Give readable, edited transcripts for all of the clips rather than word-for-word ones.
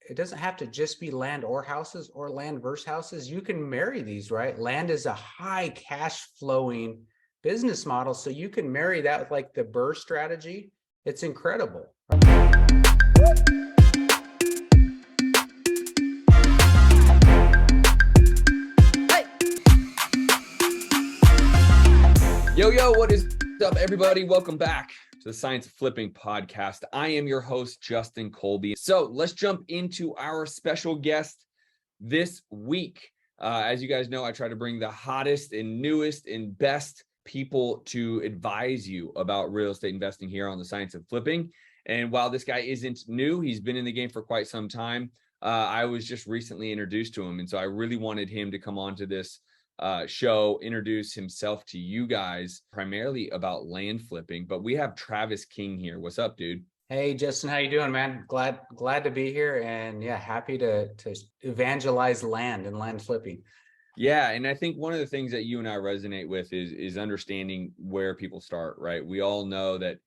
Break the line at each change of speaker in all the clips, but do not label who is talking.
it doesn't have to just be land or houses or land versus houses. You can marry these, right? Land is a high cash flowing business model. So you can marry that with like the BRRRR strategy. It's incredible.
Yo, what is up, everybody? Welcome back to the Science of Flipping podcast. I am your host, Justin Colby. So let's jump into our special guest this week. As you guys know, I try to bring the hottest and newest and best people to advise you about real estate investing here on the Science of Flipping. And while this guy isn't new, he's been in the game for quite some time. I was just recently introduced to him. And so I really wanted him to come on to this show, introduce himself to you guys, primarily about land flipping. But we have Travis King here. What's up, dude?
Hey, Justin, how you doing, man? Glad to be here, and yeah, happy to evangelize land and land flipping.
Yeah, and I think one of the things that you and I resonate with is understanding where people start, right? We all know that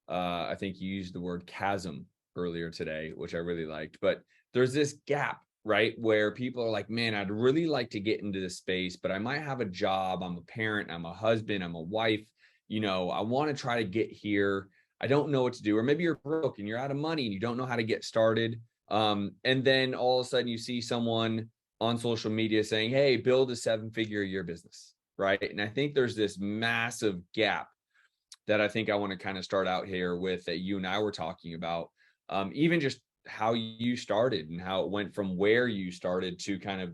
I think you used the word chasm earlier today, which I really liked, but there's this gap, right, where people are like, man, I'd really like to get into this space, but I might have a job. I'm a parent, I'm a husband, I'm a wife. You know, I want to try to get here. I don't know what to do. Or maybe you're broke and you're out of money and you don't know how to get started. And then all of a sudden you see someone on social media saying, hey, build a 7-figure a year business, right? And I think there's this massive gap that I think I want to kind of start out here with, that you and I were talking about, even just how you started and how it went from where you started to kind of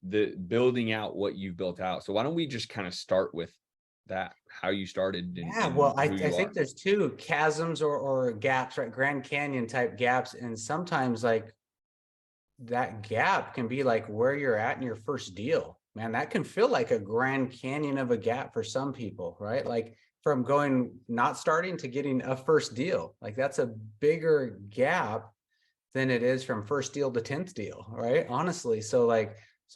the building out what you've built out. So why don't we just kind of start with that, how you started?
Yeah, well, I think there's two chasms or gaps, right? Grand Canyon type gaps. And sometimes like that gap can be like where you're at in your first deal. Man, that can feel like a Grand Canyon of a gap for some people, right? Like from going, not starting to getting a first deal, like that's a bigger gap than it is from first deal to 10th deal, right? Honestly. So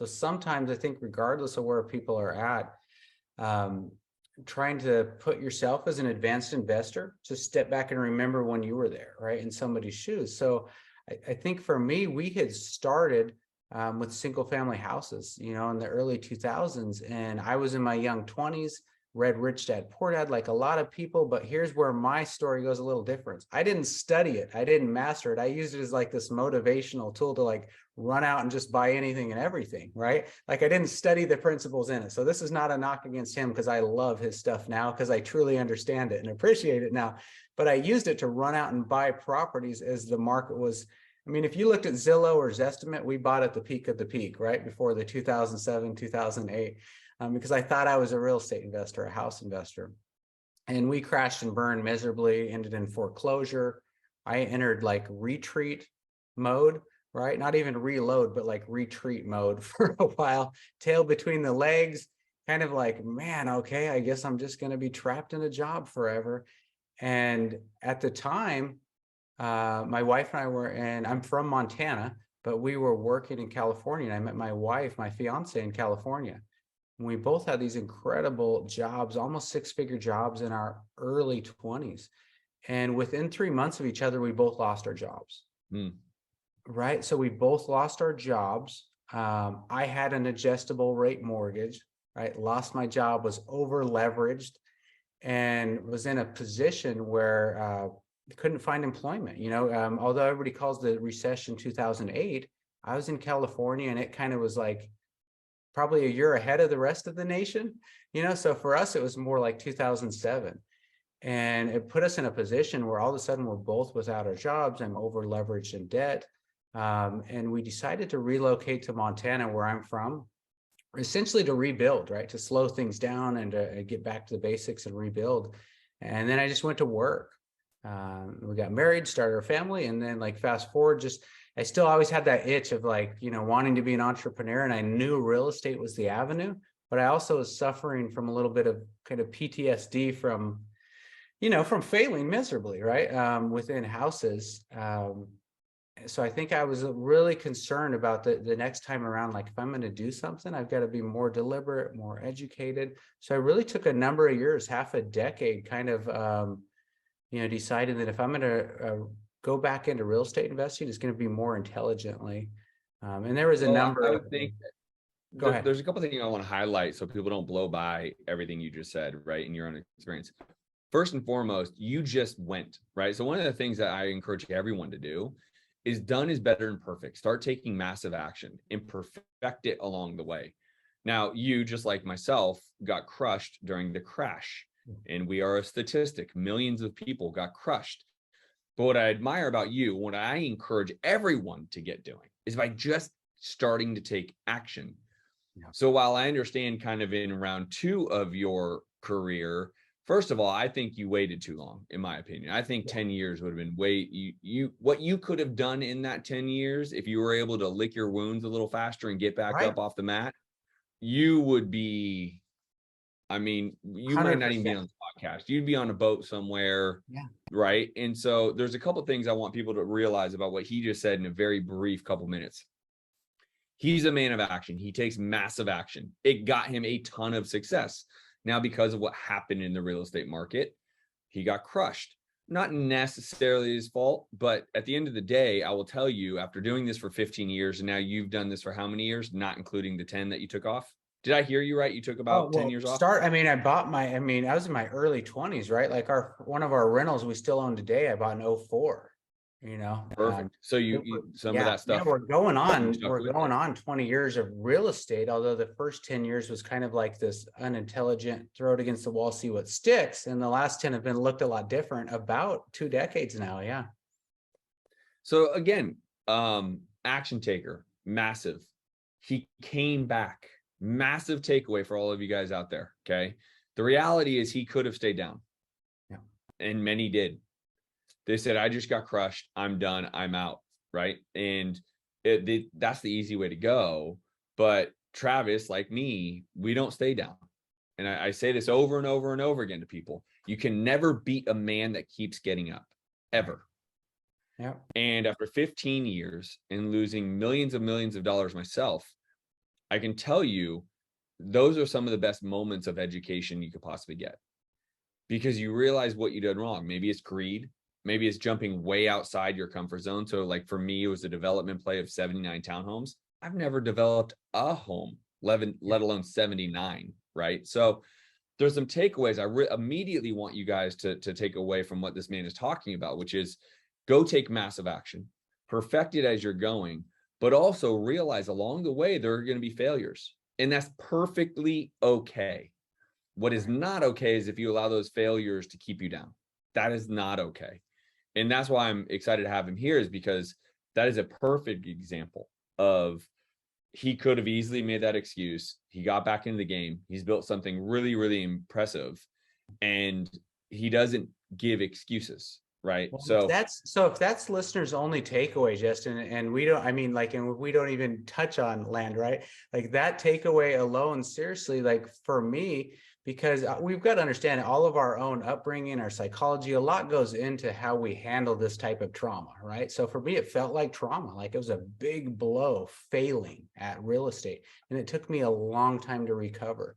sometimes I think regardless of where people are at, trying to put yourself as an advanced investor, just step back and remember when you were there, right? In somebody's shoes. So I think for me, we had started with single family houses, you know, in the early 2000s. And I was in my young 20s, read Rich Dad Poor Dad like a lot of people, but here's where my story goes a little different. I didn't study it. I didn't master it. I used it as like this motivational tool to like run out and just buy anything and everything, right? Like I didn't study the principles in it. So this is not a knock against him, because I love his stuff now, because I truly understand it and appreciate it now. But I used it to run out and buy properties as the market was. I mean, if you looked at Zillow or Zestimate, we bought at the peak of the peak, right? Before the 2007, 2008. Because I thought I was a real estate investor, a house investor. And we crashed and burned miserably, ended in foreclosure. I entered like retreat mode, right? Not even reload, but like retreat mode for a while, tail between the legs, kind of like, man, okay, I guess I'm just going to be trapped in a job forever. And at the time, my wife and I were, and I'm from Montana, but we were working in California. And I met my wife, my fiance, in California. We both had these incredible jobs, almost 6-figure jobs in our early 20s. And within 3 months of each other, we both lost our jobs. Right? So we both lost our jobs. I had an adjustable rate mortgage, right? Lost my job, was over leveraged, and was in a position where couldn't find employment. You know, although everybody calls the recession 2008, I was in California, and it kind of was like probably a year ahead of the rest of the nation, you know. So for us, it was more like 2007. And it put us in a position where all of a sudden we're both without our jobs. I'm over leveraged in debt. And we decided to relocate to Montana, where I'm from, essentially to rebuild, right? To slow things down and to get back to the basics and rebuild. And then I just went to work. We got married, started our family, and then like fast forward, just I still always had that itch of like, you know, wanting to be an entrepreneur, and I knew real estate was the avenue, but I also was suffering from a little bit of kind of PTSD from, you know, from failing miserably, right? Within houses. So I think I was really concerned about the next time around, like if I'm going to do something, I've got to be more deliberate, more educated. So I really took a number of years, half a decade, kind of, you know, decided that if I'm going to go back into real estate investing is going to be more intelligently. And there was a
Well,
number
I
of,
would think
go ahead.
there's a couple of things I want to highlight so people don't blow by everything you just said, right, in your own experience. First and foremost, you just went, right? So one of the things that I encourage everyone to do is done is better than perfect. Start taking massive action and perfect it along the way. Now, you, just like myself, got crushed during the crash, and we are a statistic. Millions of people got crushed. But what I admire about you, what I encourage everyone to get doing, is by just starting to take action.
Yeah.
So while I understand kind of in round 2 of your career, first of all, I think you waited too long, in my opinion. I think 10 years would have been what you could have done in that 10 years, if you were able to lick your wounds a little faster and get back up off the mat, you would be, I mean, you 100%. Might not even be on the podcast. You'd be on a boat somewhere.
Yeah.
Right. And so there's a couple of things I want people to realize about what he just said in a very brief couple minutes. He's a man of action. He takes massive action. It got him a ton of success. Now, because of what happened in the real estate market, he got crushed. Not necessarily his fault, but at the end of the day, I will tell you, after doing this for 15 years, and now you've done this for how many years, not including the 10 that you took off? Did I hear you right? You took about 10 years off?
I mean, I was in my early 20s, right? Like one of our rentals we still own today, I bought in 04.
Perfect. So some of that stuff.
We're going on 20 years of real estate, although the first 10 years was kind of like this unintelligent, throw it against the wall, see what sticks. And the last 10 have been looked a lot different, about 2 decades now. Yeah.
So again, action taker, massive. He came back. Massive takeaway for all of you guys out there. Okay. The reality is he could have stayed down.
Yeah.
And many did. They said, I just got crushed. I'm done. I'm out. Right. And that's the easy way to go. But Travis, like me, we don't stay down. And I say this over and over and over again to people. You can never beat a man that keeps getting up, ever.
Yeah.
And after 15 years and losing millions of dollars myself, I can tell you, those are some of the best moments of education you could possibly get, because you realize what you did wrong. Maybe it's greed. Maybe it's jumping way outside your comfort zone. So like for me, it was a development play of 79 townhomes. I've never developed a home, let alone 79, right? So there's some takeaways I immediately want you guys to take away from what this man is talking about, which is go take massive action, perfect it as you're going, but also realize along the way there are going to be failures, and that's perfectly okay. What is not okay is if you allow those failures to keep you down. That is not okay. And that's why I'm excited to have him here, is because that is a perfect example of, he could have easily made that excuse. He got back into the game. He's built something really, really impressive, and he doesn't give excuses. Right.
Well, if that's listeners' only takeaway, Justin, and we don't, and we don't even touch on land, right? Like that takeaway alone, seriously, like for me, because we've got to understand all of our own upbringing, our psychology, a lot goes into how we handle this type of trauma, right? So for me, it felt like trauma, like it was a big blow, failing at real estate. And it took me a long time to recover.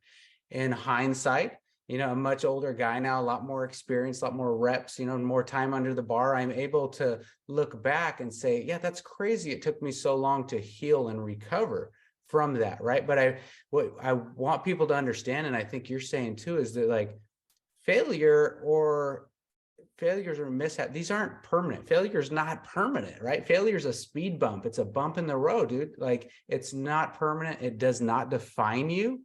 In hindsight, a much older guy now, a lot more experience, a lot more reps, more time under the bar, I'm able to look back and say, yeah, that's crazy. It took me so long to heal and recover from that, right? But what I want people to understand, and I think you're saying too, is that like failures or mishap, these aren't permanent. Failure is not permanent, right? Failure is a speed bump. It's a bump in the road, dude. Like it's not permanent. It does not define you.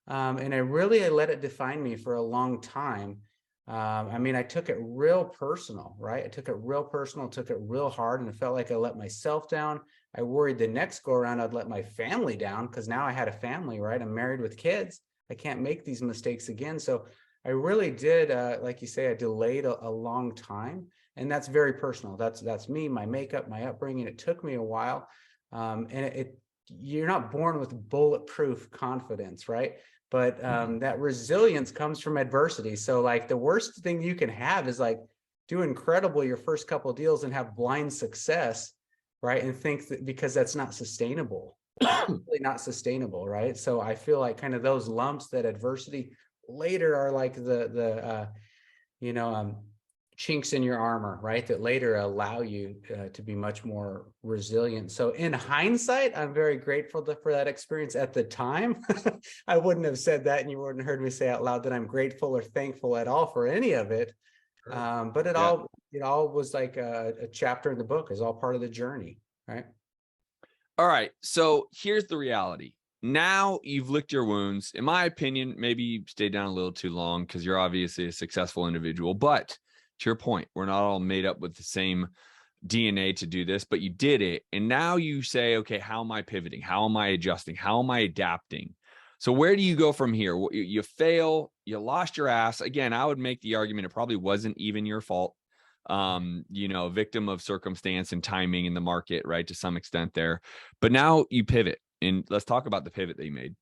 And I let it define me for a long time. I took it real personal, right? I took it real personal, took it real hard, and it felt like I let myself down. I worried the next go around I'd let my family down, because now I had a family, right? I'm married with kids. I can't make these mistakes again. So I really did, like you say, I delayed a long time, and that's very personal. That's me, my makeup, my upbringing. It took me a while, and you're not born with bulletproof confidence, right? But that resilience comes from adversity. So like the worst thing you can have is like do incredible your first couple of deals and have blind success, right? And think that, because that's not sustainable, really not sustainable, right? So I feel like kind of those lumps, that adversity later are like chinks in your armor, right? That later allow you to be much more resilient. So in hindsight, I'm very grateful for that experience. At the time, I wouldn't have said that, and you wouldn't heard me say out loud that I'm grateful or thankful at all for any of it. But it all was like a chapter in the book, is all part of the journey, right?
All right. So here's the reality. Now you've licked your wounds. In my opinion, maybe you stayed down a little too long because you're obviously a successful individual. But to your point, we're not all made up with the same DNA to do this, but you did it. And now you say, okay, how am I pivoting? How am I adjusting? How am I adapting? So where do you go from here? You fail, you lost your ass. Again, I would make the argument it probably wasn't even your fault. Victim of circumstance and timing in the market, right? To some extent there. But now you pivot, and let's talk about the pivot that you made.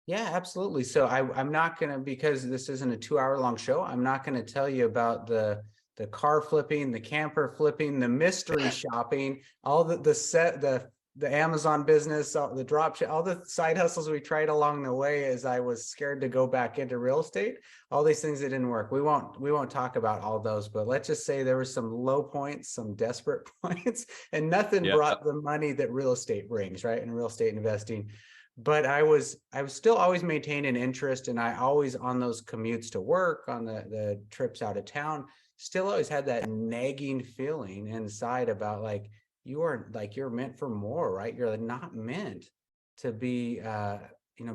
Yeah, absolutely. So I'm not going to, because this isn't a 2-hour long show, I'm not going to tell you about the car flipping, the camper flipping, the mystery shopping, all the Amazon business, the drop ship, all the side hustles we tried along the way as I was scared to go back into real estate. All these things that didn't work. We won't talk about all those, but let's just say there were some low points, some desperate points, and nothing brought the money that real estate brings, right? And real estate investing. But I was still always maintaining interest, and I always, on those commutes to work, on the trips out of town, still always had that nagging feeling inside about like, you're meant for more, right? You're not meant to be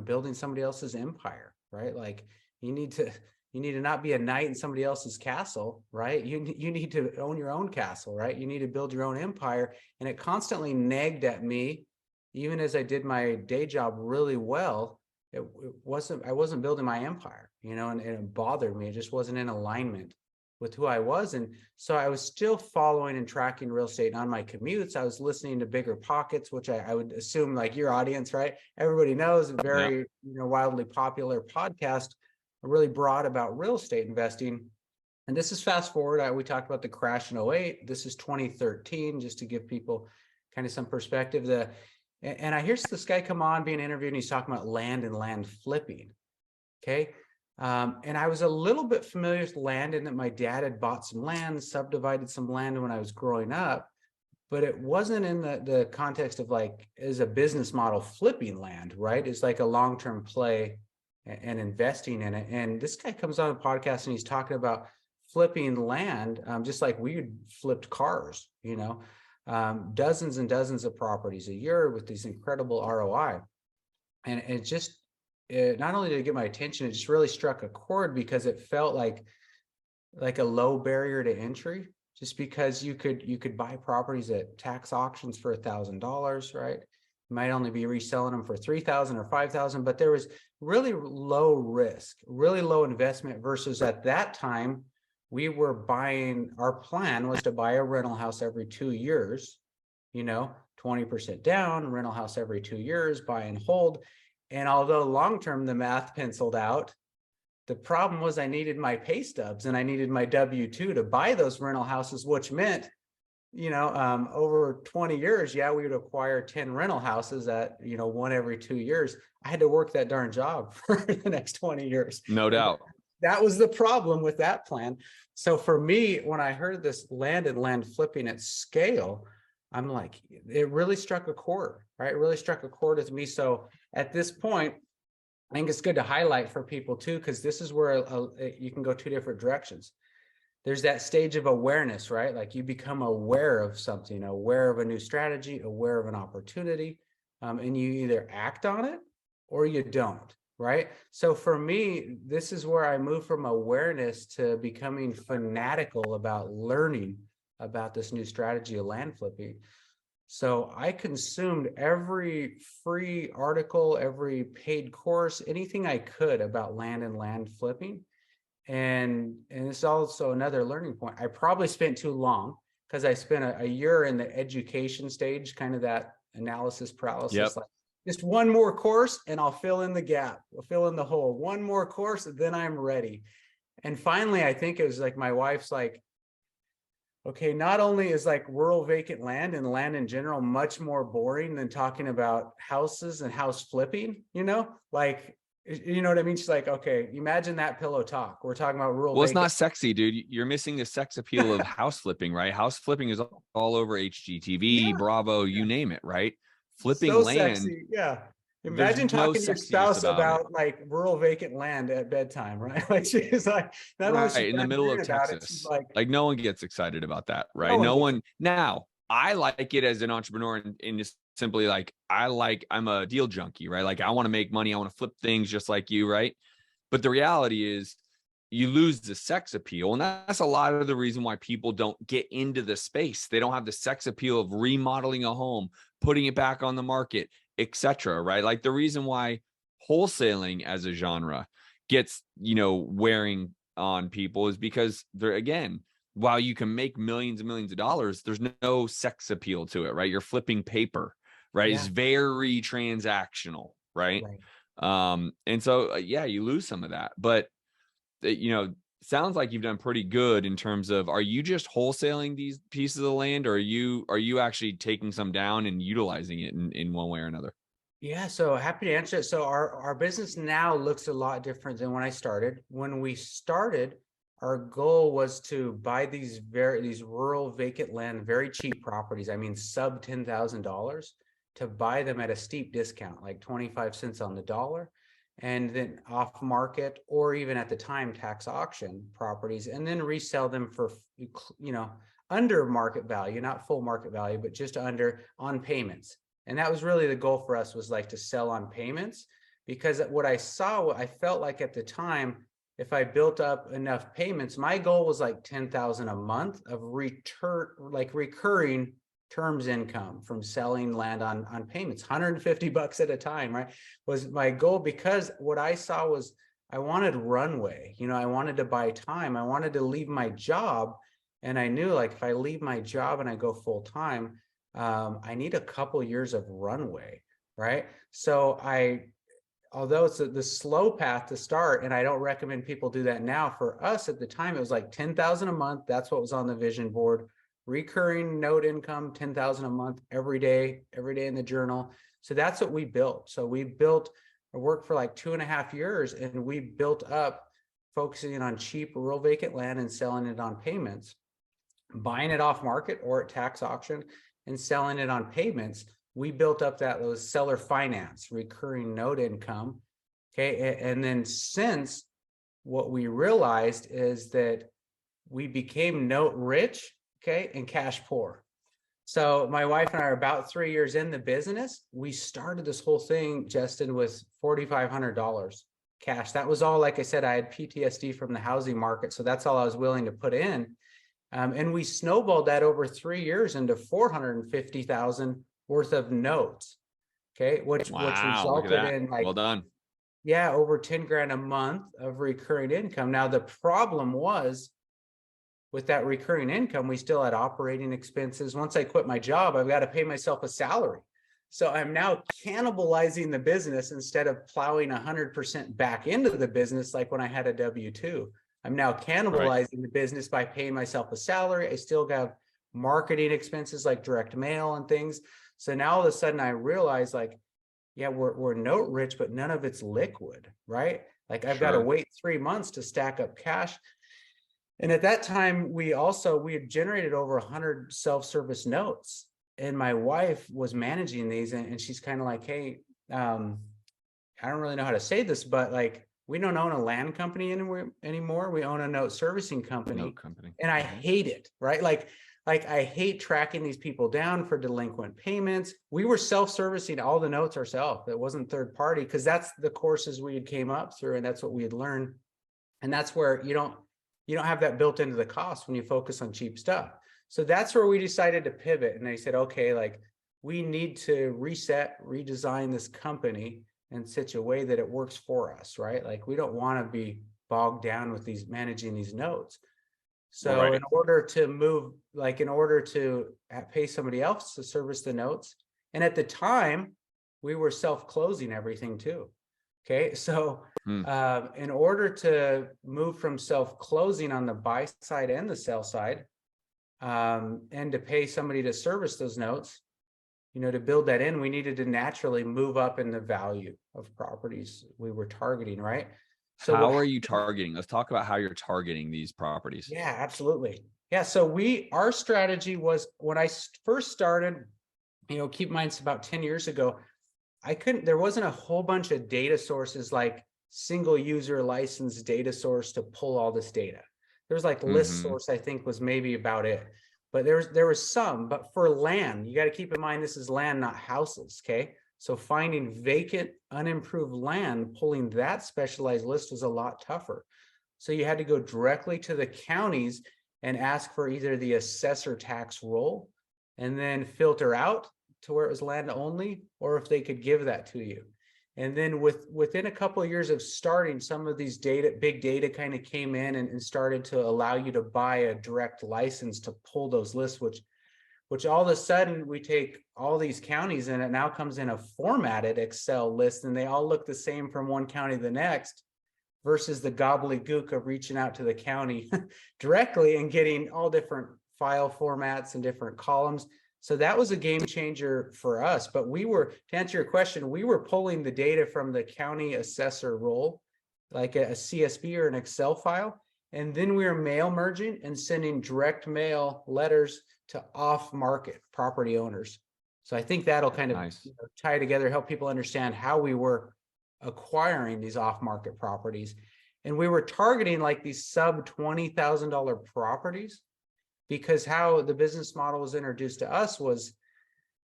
building somebody else's empire, right? Like you need to not be a knight in somebody else's castle, right? You need to own your own castle, right? You need to build your own empire. And it constantly nagged at me. Even as I did my day job really well, I wasn't building my empire, and it bothered me. It just wasn't in alignment with who I was. And so I was still following and tracking real estate. And on my commutes, I was listening to Bigger Pockets, which I would assume like your audience, right? Everybody knows, a very wildly popular podcast, really broad about real estate investing. And this is fast forward. We talked about the crash in 2008. This is 2013, just to give people kind of some perspective. And I hear this guy come on being interviewed, and he's talking about land and land flipping. Okay. And I was a little bit familiar with land, in that my dad had bought some land, subdivided some land when I was growing up, but it wasn't in the context of like, as a business model, flipping land, right? It's like a long-term play and investing in it. And this guy comes on a podcast and he's talking about flipping land, just like we flipped cars, dozens and dozens of properties a year with these incredible ROI. And not only did it get my attention, it just really struck a chord, because it felt like a low barrier to entry, just because you could buy properties at tax auctions for $1,000, right? You might only be reselling them for $3,000 or $5,000, but there was really low risk, really low investment, versus at that time, our plan was to buy a rental house every 2 years, 20% down, rental house every 2 years, buy and hold. And although long-term the math penciled out, the problem was I needed my pay stubs and I needed my W-2 to buy those rental houses, which meant, over 20 years, we would acquire 10 rental houses at, one every 2 years. I had to work that darn job for the next 20 years.
No doubt.
That was the problem with that plan. So for me, when I heard this land and land flipping at scale, I'm like, it really struck a chord, right? It really struck a chord with me. So at this point, I think it's good to highlight for people too, because this is where you can go 2 different directions. There's that stage of awareness, right? Like you become aware of something, aware of a new strategy, aware of an opportunity, and you either act on it or you don't, right? So for me, this is where I move from awareness to becoming fanatical about learning about this new strategy of land flipping. So I consumed every free article, every paid course, anything I could about land and land flipping. And it's also another learning point. I probably spent too long, because I spent a year in the education stage, kind of that analysis paralysis. Like, just one more course and I'll fill in the gap. I'll fill in the hole. One more course, and then I'm ready. And finally, I think it was like my wife's like, okay, not only is like rural vacant land and land in general much more boring than talking about houses and house flipping, like You know what I mean? She's like, okay, imagine that pillow talk. We're talking about rural
Well, it's
vacant.
not sexy, dude. You're missing the sex appeal of house flipping, right? House flipping is all over HGTV,
Yeah,
Bravo,
yeah.
you name it, right? Flipping
So
land,
sexy. Yeah.
there's
Imagine
no
talking to your
sexiness
spouse
about it.
about like rural vacant land at bedtime, right? Like she's like, not only is she
Right, in the
done
middle
hearing
of
about it, she's
Texas.
like,
Like no one gets excited about that,
no
right?
one
No
gets
one
it.
now. I like it as an entrepreneur and just simply like I'm a deal junkie, right? Like I want to make money, I want to flip things just like you, right? But the reality is you lose the sex appeal. And that's a lot of the reason why people don't get into the space. They don't have the sex appeal of remodeling a home, putting it back on the market, etc. Right? Like the reason why wholesaling as a genre gets, wearing on people is because they're, again, while you can make millions and millions of dollars, there's no sex appeal to it, right? You're flipping paper, right? It's
Yeah.
very transactional, right?
Right.
And so yeah, you lose some of that, but sounds like you've done pretty good in terms of, are you just wholesaling these pieces of land, or are you actually taking some down and utilizing it in one way or another?
Yeah, so happy to answer it. So our business now looks a lot different than when I started. When we started, our goal was to buy these rural vacant land, very cheap properties. I mean, sub $10,000, to buy them at a steep discount, like 25 cents on the dollar, and then off market or even at the time tax auction properties, and then resell them for, under market value, not full market value, but just under, on payments. And that was really the goal for us, was like to sell on payments, because what I felt like at the time, if I built up enough payments, my goal was like 10,000 a month of recurring terms income from selling land on payments, $150 at a time, right? Was my goal, because what I saw was I wanted runway, I wanted to buy time. I wanted to leave my job. And I knew, like, if I leave my job and I go full time, I need a couple years of runway, right? So although it's the slow path to start, and I don't recommend people do that now, for us at the time, it was like 10,000 a month. That's what was on the vision board. Recurring note income, 10,000 a month, every day in the journal. So that's what we built. So I worked for like 2.5 years, and we built up focusing on cheap rural vacant land and selling it on payments, buying it off market or at tax auction, and selling it on payments. We built up those seller finance, recurring note income. Okay. And then since, what we realized is that we became note rich, okay, and cash poor. So my wife and I are about 3 years in the business. We started this whole thing, Justin, with $4,500 cash. That was all, like I said, I had PTSD from the housing market. So that's all I was willing to put in. And we snowballed that over 3 years into 450,000 worth of notes. Okay, which
Wow, look at
resulted
that.
in, like,
Well done.
yeah, over 10 grand a month of recurring income. Now, the problem was, with that recurring income, we still had operating expenses. Once I quit my job, I've got to pay myself a salary. So I'm now cannibalizing the business instead of plowing 100% back into the business like when I had a W-2. I'm now cannibalizing the business by paying myself a salary. I still have marketing expenses like direct mail and things. So now all of a sudden I realize, like, yeah, we're note rich, but none of it's liquid, right? Like, I've got to
Sure.
wait 3 months to stack up cash. And at that time, we had generated over 100 self-service notes, and my wife was managing these, and she's kind of like, hey, I don't really know how to say this, but, like, we don't own a land company anymore. We own a note servicing company.
Note company.
And I hate it, right? Like I hate tracking these people down for delinquent payments. We were self-servicing all the notes ourselves. It wasn't third party, because that's the courses we had came up through, and that's what we had learned. And that's where you don't have that built into the cost when you focus on cheap stuff. So that's where we decided to pivot. And they said, okay, like, we need to redesign this company in such a way that it works for us, right? Like, we don't want to be bogged down with managing these notes. So
Right.
in order to pay somebody else to service the notes, and at the time we were self-closing everything too. Okay, so in order to move from self-closing on the buy side and the sell side, and to pay somebody to service those notes, to build that in, we needed to naturally move up in the value of properties we were targeting, right? So
how are you targeting? Let's talk about how you're targeting these properties.
Yeah, absolutely. Yeah, so our strategy was when I first started, keep in mind it's about 10 years ago, there wasn't a whole bunch of data sources like single user license data source to pull all this data. There's like list source, I think was maybe about it, but there was some, but for land, you got to keep in mind, this is land, not houses. Okay. So finding vacant, unimproved land, pulling that specialized list was a lot tougher. So you had to go directly to the counties and ask for either the assessor tax roll and then filter out to where it was land only, or if they could give that to you. And then within a couple of years of starting, some of these big data kind of came in and started to allow you to buy a direct license to pull those lists, which all of a sudden we take all these counties and it now comes in a formatted Excel list and they all look the same from one county to the next, versus the gobbledygook of reaching out to the county directly and getting all different file formats and different columns. So that was a game changer for us. But to answer your question, we were pulling the data from the county assessor roll, like a CSV or an Excel file. And then we were mail merging and sending direct mail letters to off-market property owners. So I think that'll kind of tie together, help people understand how we were acquiring these off-market properties. And we were targeting like these sub $20,000 properties, because how the business model was introduced to us was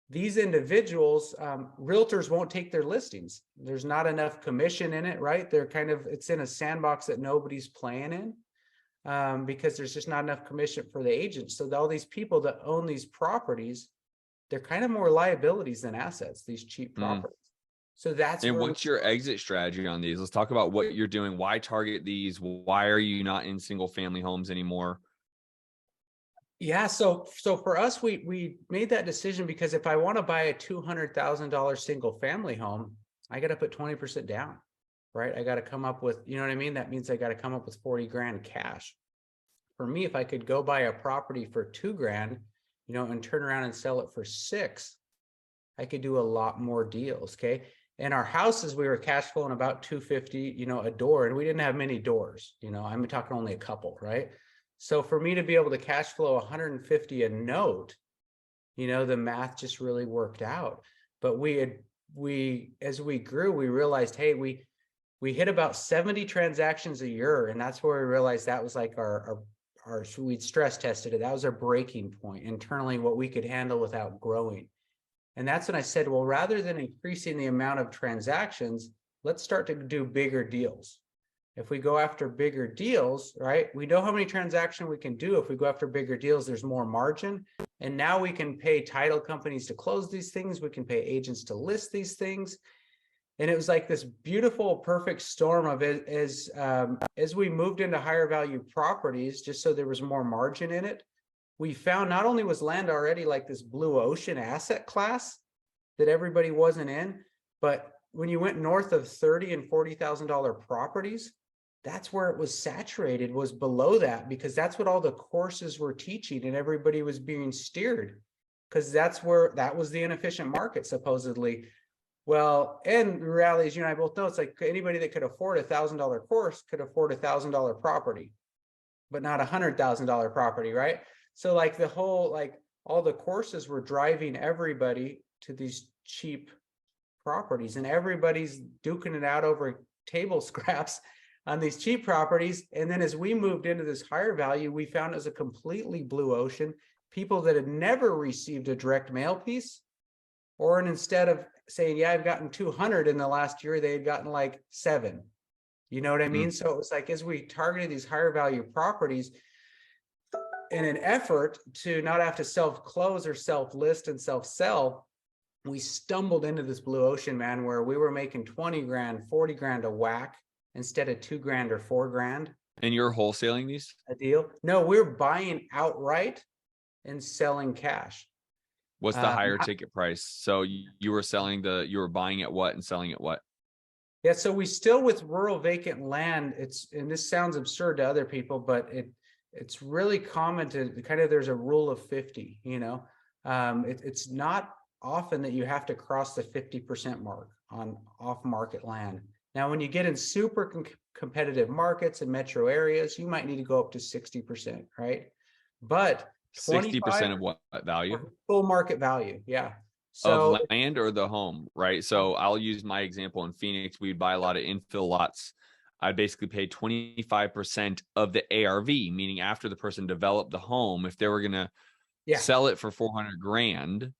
these individuals, realtors won't take their listings. There's not enough commission in it, right? It's in a sandbox that nobody's playing in, because there's just not enough commission for the agents. So all these people that own these properties, they're kind of more liabilities than assets, these cheap properties. So
what's your exit strategy on these? Let's talk about what you're doing. Why target these? Why are you not in single family homes anymore?
Yeah, so for us, we made that decision because if I want to buy a $200,000 single family home, I got to put 20% down, right? I got to come up with, you know what I mean? That means I got to come up with 40 grand cash. For me, if I could go buy a property for 2 grand, and turn around and sell it for 6, I could do a lot more deals. Okay. And our houses, we were cash flowing about 250, a door, and we didn't have many doors, I'm talking only a couple, right? So for me to be able to cash flow 150 a note, the math just really worked out. But as we grew, we realized, hey, we hit about 70 transactions a year. And that's where we realized that was like we'd stress tested it. That was our breaking point internally, what we could handle without growing. And that's when I said, well, rather than increasing the amount of transactions, let's start to do bigger deals. If we go after bigger deals, right, we know how many transactions we can do. If we go after bigger deals, there's more margin. And now we can pay title companies to close these things. We can pay agents to list these things. And it was like this beautiful, perfect storm of it as we moved into higher value properties, just so there was more margin in it. We found not only was land already like this blue ocean asset class that everybody wasn't in, but when you went north of $30,000 and $40,000 properties, that's where it was saturated, was below that, because that's what all the courses were teaching and everybody was being steered, because that was the inefficient market, supposedly. Well, and the reality is, you and I both know, it's like anybody that could afford $1,000 course could afford $1,000 property, but not $100,000 property, right? So like all the courses were driving everybody to these cheap properties, and everybody's duking it out over table scraps on these cheap properties. And then as we moved into this higher value, we found it was a completely blue ocean. People that had never received a direct mail piece, or instead of saying, yeah, I've gotten 200 in the last year, they had gotten like 7. You know what I mean? So it was like, as we targeted these higher value properties in an effort to not have to self-close or self-list and self-sell, we stumbled into this blue ocean, man, where we were making 20 grand, 40 grand a whack instead of 2 grand or 4 grand.
And you're wholesaling these?
A deal? No, we're buying outright and selling cash.
What's the higher ticket price? So you were buying at what and selling at what?
Yeah, so we still, with rural vacant land, and this sounds absurd to other people, but it's really common to kind of, there's a rule of 50, it's not often that you have to cross the 50% mark on off-market land. Now, when you get in super competitive markets and metro areas, you might need to go up to 60%, right? But
60% of what value?
Full market value, yeah.
Of
So
land or the home, right? So I'll use my example in Phoenix. We'd buy a lot of infill lots. I'd basically pay 25% of the ARV, meaning after the person developed the home, if they were going to sell it for 400 grand,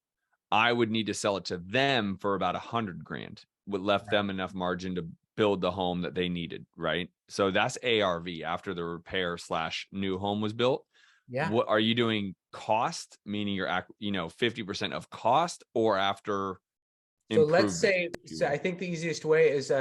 I would need to sell it to them for about 100 grand, would left them enough margin to build the home that they needed, right? So that's ARV after the repair / new home was built.
Yeah.
What are you doing? Cost, meaning you're 50% of cost, or after?
So let's say, I think the easiest way is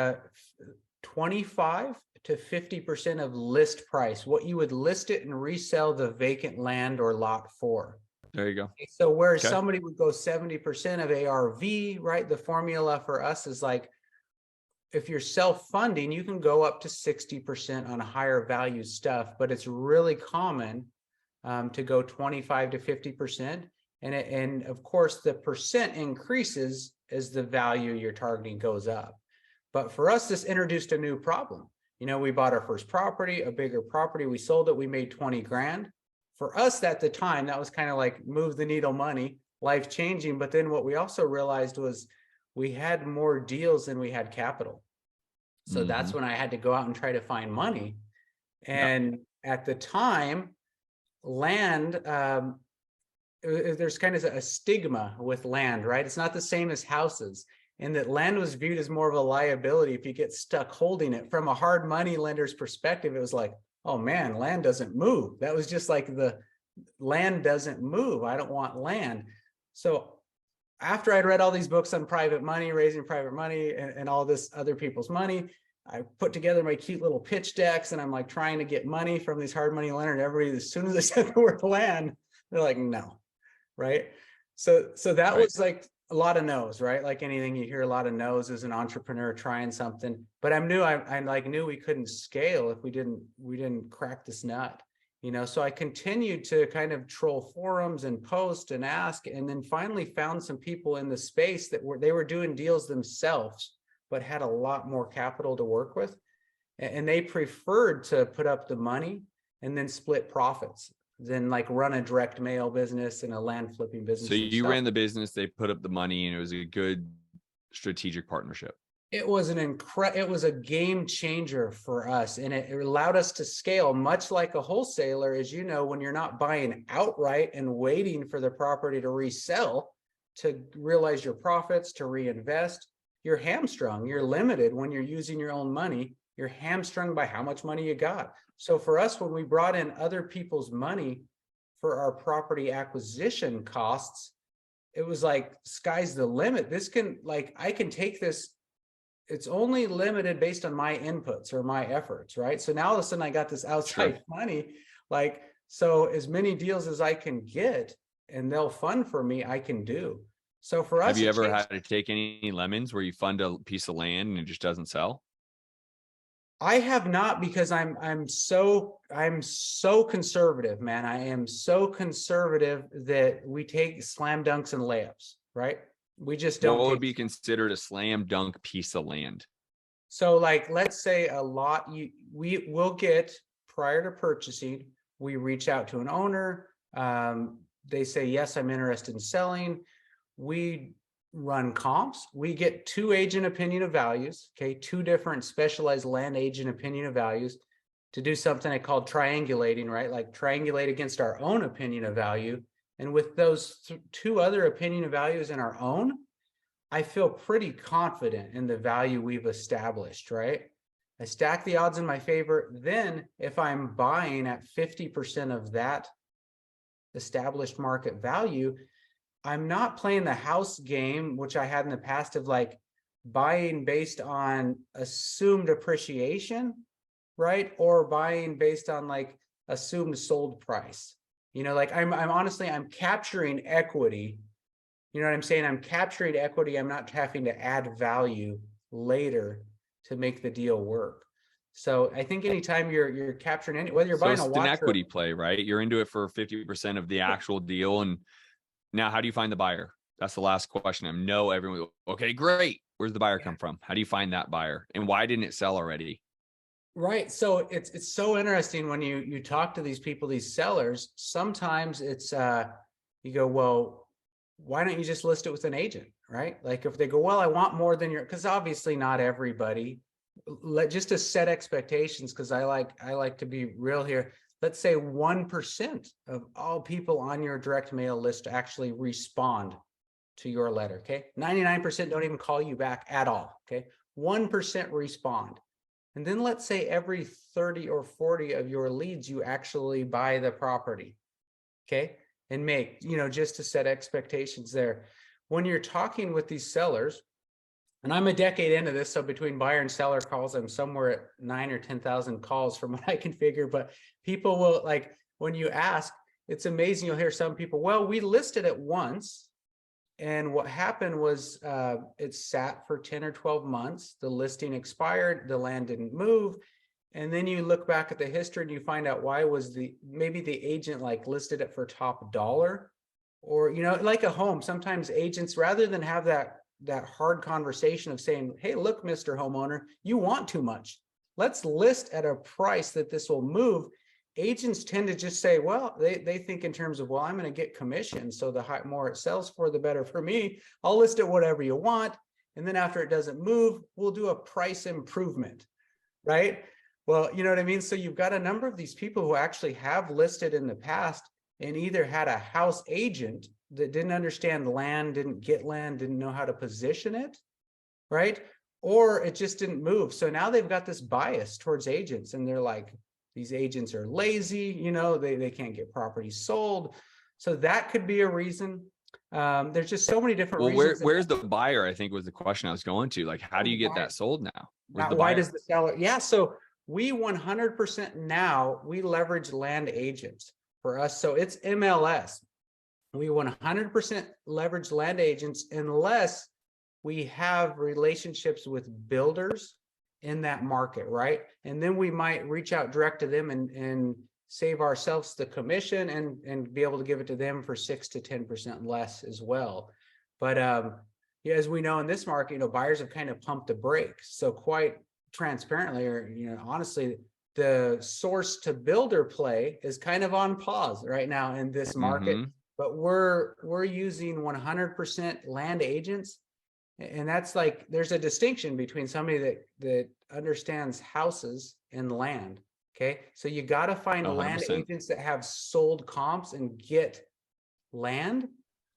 25 to 50% of list price, what you would list it and resell the vacant land or lot for.
There you go.
So whereas somebody would go 70% of ARV, right? The formula for us is like, if you're self-funding, you can go up to 60% on higher value stuff, but it's really common to go 25 to 50%. And of course, the percent increases as the value you're targeting goes up. But for us, this introduced a new problem. You know, we bought our first property, a bigger property. We sold it. We made 20 grand. For us at the time, that was kind of like move the needle money, life changing. But then what we also realized was we had more deals than we had capital. So that's when I had to go out and try to find money. And at the time, land, there's kind of a stigma with land, right? It's not the same as houses, and that land was viewed as more of a liability if you get stuck holding it. From a hard money lender's perspective, it was like, oh man, land doesn't move. That was just like the land doesn't move. I don't want land. So after I'd read all these books on private money, raising private money and all this other people's money, I put together my cute little pitch decks, and I'm like trying to get money from these hard money lenders. Everybody, as soon as I said the word land, they're like, no, right? So that was like a lot of no's, right? Like anything, you hear a lot of no's as an entrepreneur trying something. But I knew we couldn't scale if we didn't crack this nut, you know. So I continued to kind of troll forums and post and ask, and then finally found some people in the space that they were doing deals themselves, but had a lot more capital to work with. And they preferred to put up the money and then split profits than like run a direct mail business and a land flipping business.
So you ran the business, they put up the money, and it was a good strategic partnership.
It was it was a game changer for us, and it allowed us to scale much like a wholesaler. As you know, when you're not buying outright and waiting for the property to resell to realize your profits, to reinvest, you're hamstrung. You're limited when you're using your own money. You're hamstrung by how much money you got. So for us, when we brought in other people's money for our property acquisition costs, it was like, sky's the limit. This can, like, I can take this. It's only limited based on my inputs or my efforts, right? So now all of a sudden I got this outside money, like, so as many deals as I can get and they'll fund for me, I can do. So for us,
have you ever had to take any lemons where you fund a piece of land and it just doesn't sell?
I have not, because I'm so conservative, man. I am so conservative that we take slam dunks and layups, right? We just don't.
What would be considered a slam dunk piece of land?
So like, let's say a lot we will get prior to purchasing, we reach out to an owner. They say, yes, I'm interested in selling. We run comps. We get 2 agent opinion of values, okay, 2 different specialized land agent opinion of values to do something I call triangulating, right? Like triangulate against our own opinion of value. And with those 2 other opinion of values in our own, I feel pretty confident in the value we've established, right? I stack the odds in my favor. Then if I'm buying at 50% of that established market value, I'm not playing the house game, which I had in the past of like buying based on assumed appreciation, right? Or buying based on like assumed sold price. You know, like I'm honestly, I'm capturing equity. You know what I'm saying? I'm capturing equity. I'm not having to add value later to make the deal work. So I think anytime you're capturing any, whether you're buying a watch,
it's an equity play, right? You're into it for 50% of the actual deal. And now how do you find the buyer? That's the last question. I know everyone. Okay, great. Where's the buyer come from? How do you find that buyer? And why didn't it sell already?
Right. So it's so interesting when you talk to these people, these sellers. Sometimes it's you go, well, why don't you just list it with an agent, right? Like if they go, well, I want more than your, because obviously not everybody. Just to set expectations, because I like to be real here. Let's say 1% of all people on your direct mail list actually respond to your letter. Okay, 99% don't even call you back at all. Okay, 1% respond. And then let's say every 30 or 40 of your leads, you actually buy the property, okay? And make, just to set expectations there. When you're talking with these sellers, and I'm a decade into this, so between buyer and seller calls, I'm somewhere at 9 or 10,000 calls from what I can figure, but people will, like, when you ask, it's amazing. You'll hear some people, well, we listed it once. And what happened was it sat for 10 or 12 months. The listing expired, the land didn't move. And then you look back at the history and you find out why was maybe the agent like listed it for top dollar, or, like a home. Sometimes agents, rather than have that hard conversation of saying, hey, look, Mr. Homeowner, you want too much. Let's list at a price that this will move. Agents tend to just say, well, they think in terms of, well, I'm going to get commission. So the more it sells for, the better for me. I'll list it whatever you want. And then after it doesn't move, we'll do a price improvement, right? Well, you know what I mean? So you've got a number of these people who actually have listed in the past and either had a house agent that didn't understand land, didn't get land, didn't know how to position it, right? Or it just didn't move. So now they've got this bias towards agents and they're like, these agents are lazy, they can't get properties sold. So that could be a reason. There's just so many different reasons.
Where's the buyer, I think was the question I was going to. Like, how do you get that sold now?
Why does the seller? Yeah, so we 100% now, we leverage land agents for us. So it's MLS. We 100% leverage land agents unless we have relationships with builders in that market, right? And then we might reach out direct to them and save ourselves the commission and be able to give it to them for 6 to 10% less as well. But as we know in this market, buyers have kind of pumped the brakes. So quite transparently, or honestly, the source to builder play is kind of on pause right now in this market. But we're using 100% land agents. And that's like, there's a distinction between somebody that understands houses and land. Okay. So you got to find 100%. Land agents that have sold comps and get land.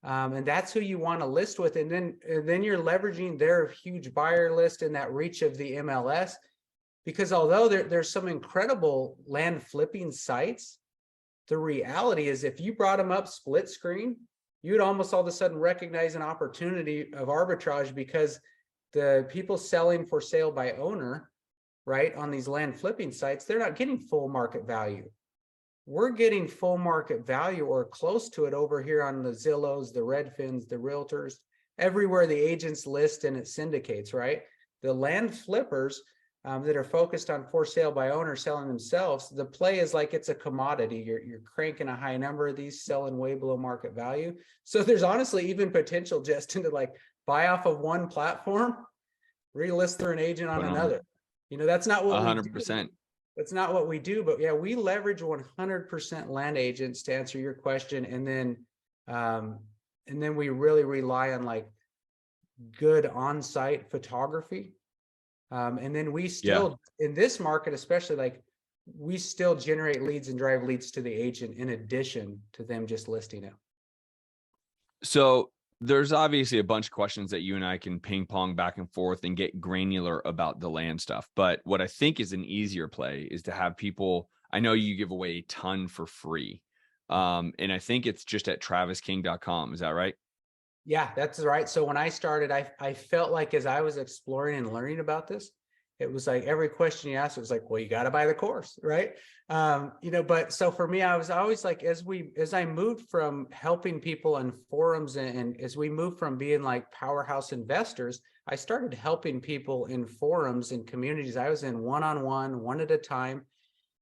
And that's who you want to list with. And then you're leveraging their huge buyer list and that reach of the MLS, because although there's some incredible land flipping sites, the reality is if you brought them up split screen, you'd almost all of a sudden recognize an opportunity of arbitrage, because the people selling for sale by owner, right, on these land flipping sites, they're not getting full market value. We're getting full market value or close to it over here on the Zillows, the Redfins, the Realtors, everywhere the agents list and it syndicates, right? The land flippers that are focused on for sale by owner selling themselves, the play is like it's a commodity. You're cranking a high number of these, selling way below market value. So there's honestly even potential just to like buy off of one platform, relist through an agent on another. That's not what 100%. That's not what we do. But yeah, we leverage 100% land agents to answer your question, and then we really rely on like good on-site photography. And then we still, in this market, especially, like we still generate leads and drive leads to the agent in addition to them just listing it.
So there's obviously a bunch of questions that you and I can ping pong back and forth and get granular about the land stuff. But what I think is an easier play is to have people, I know you give away a ton for free. And I think it's just at travisking.com. Is that right?
Yeah, that's right. So when I started, I felt like as I was exploring and learning about this, it was like every question you asked, it was like, well, you got to buy the course, right? But so for me, I was always like, as I moved from helping people in forums and as we moved from being like powerhouse investors, I started helping people in forums and communities I was in one-on-one, one at a time,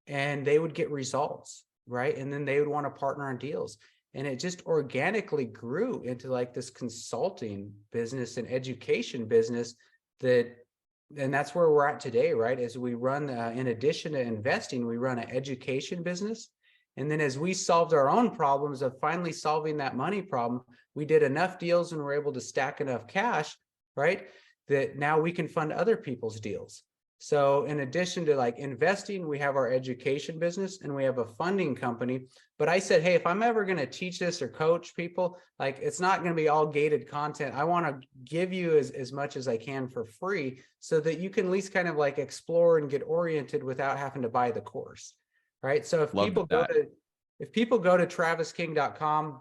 and they would get results, right? And then they would want to partner on deals. And it just organically grew into like this consulting business and education business and that's where we're at today, right? As we run, in addition to investing, we run an education business. And then as we solved our own problems of finally solving that money problem, we did enough deals and were able to stack enough cash, right? That now we can fund other people's deals. So in addition to like investing, we have our education business and we have a funding company. But I said, hey, if I'm ever going to teach this or coach people, like it's not going to be all gated content. I want to give you as much as I can for free so that you can at least kind of like explore and get oriented without having to buy the course. Right. So if
Love
people
that.
go to 𝐷𝒂𝐶𝐿.com,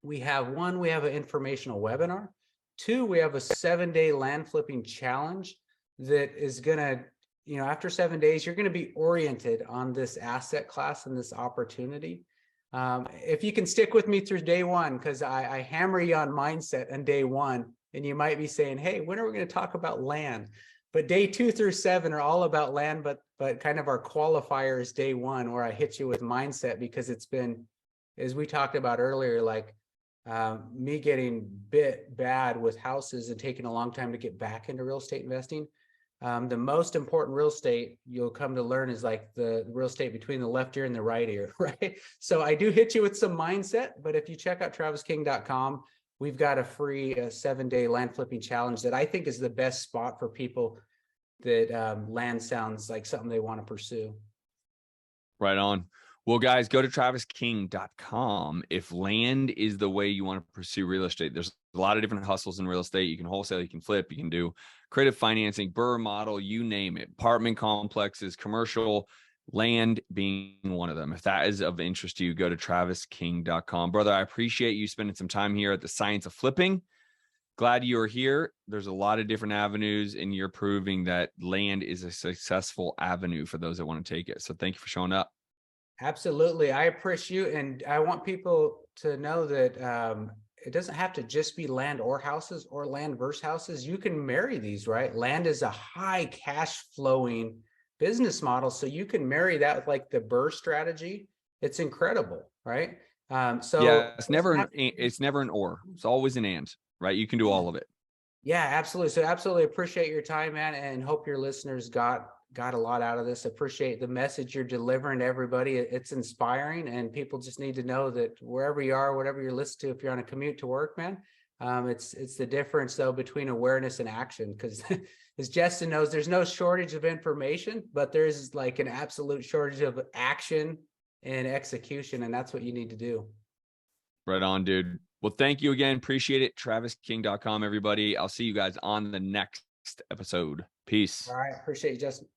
we have an informational webinar. 2, we have a 7-day land flipping challenge that is going to, after 7 days, you're going to be oriented on this asset class and this opportunity. If you can stick with me through day 1, because I hammer you on mindset on day 1, and you might be saying, hey, when are we going to talk about land? But day 2 through 7 are all about land, but kind of our qualifier is day 1, where I hit you with mindset, because it's been, as we talked about earlier, like me getting bit bad with houses and taking a long time to get back into real estate investing. The most important real estate you'll come to learn is like the real estate between the left ear and the right ear, right? So I do hit you with some mindset, but if you check out 𝐷𝒂𝐶𝐿.com, we've got a free 7-day land flipping challenge that I think is the best spot for people that land sounds like something they want to pursue.
Right on. Well, guys, go to 𝐷𝒂𝐶𝐿.com. If land is the way you want to pursue real estate, there's a lot of different hustles in real estate. You can wholesale, you can flip, you can do creative financing, BRRRR model, you name it, apartment complexes, commercial, land being one of them. If that is of interest to you, go to 𝐷𝒂𝐶𝐿.com. Brother, I appreciate you spending some time here at the Science of Flipping. Glad you are here. There's a lot of different avenues, and you're proving that land is a successful avenue for those that want to take it. So thank you for showing up.
Absolutely. I appreciate you. And I want people to know that it doesn't have to just be land or houses or land versus houses. You can marry these, right? Land is a high cash flowing business model. So you can marry that with like the BRRRR strategy. It's incredible, right? So
yeah, it's never an or. It's always an and, right? You can do all of it.
Yeah, absolutely. So absolutely appreciate your time, man, and hope your listeners got a lot out of this. Appreciate the message you're delivering to everybody. It's inspiring, and people just need to know that wherever you are, whatever you're listening to, if you're on a commute to work, man, it's the difference though between awareness and action. Because as Justin knows, there's no shortage of information, but there's like an absolute shortage of action and execution, and that's what you need to do.
Right on, dude. Well, thank you again. Appreciate it. 𝐷𝒂𝐶𝐿.com, everybody. I'll see you guys on the next episode. Peace.
All right. Appreciate you, Justin.